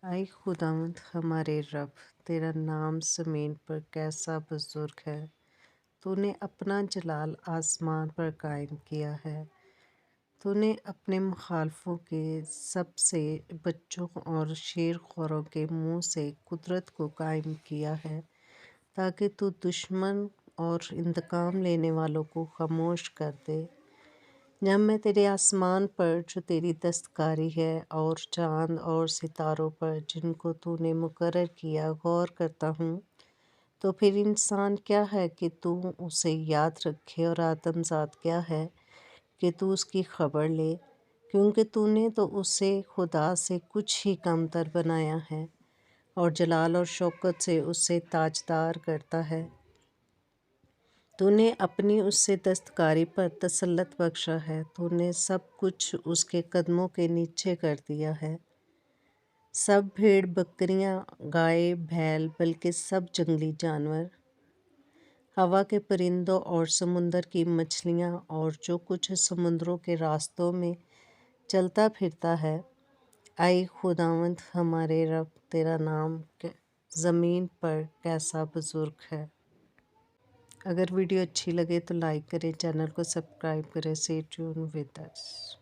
आए खुदावंद हमारे रब, तेरा नाम ज़मीन पर कैसा बुज़ुर्ग है। तूने अपना जलाल आसमान पर कायम किया है। तूने अपने मुखालफों के सबसे बच्चों और शेरखोरों के मुंह से कुदरत को कायम किया है, ताकि तू दुश्मन और इंतकाम लेने वालों को खामोश कर दे। जब मैं तेरे आसमान पर जो तेरी दस्तकारी है और चाँद और सितारों पर जिनको तूने मुकर्रर किया गौर करता हूँ, तो फिर इंसान क्या है कि तू उसे याद रखे, और आदमज़ाद क्या है कि तू उसकी खबर ले, क्योंकि तूने तो उसे खुदा से कुछ ही कमतर बनाया है और जलाल और शौकत से उसे ताजदार करता है। तूने अपनी उससे दस्तकारी पर तसल्लत बख्शा है। तूने सब कुछ उसके कदमों के नीचे कर दिया है। सब भेड़ बकरियां, गाय बैल, बल्कि सब जंगली जानवर, हवा के परिंदों और समुंदर की मछलियां और जो कुछ समुद्रों के रास्तों में चलता फिरता है। आए खुदावंद हमारे रब, तेरा नाम ज़मीन पर कैसा बुज़ुर्ग है। अगर वीडियो अच्छी लगे तो लाइक करें, चैनल को सब्सक्राइब करें। Stay tuned with us.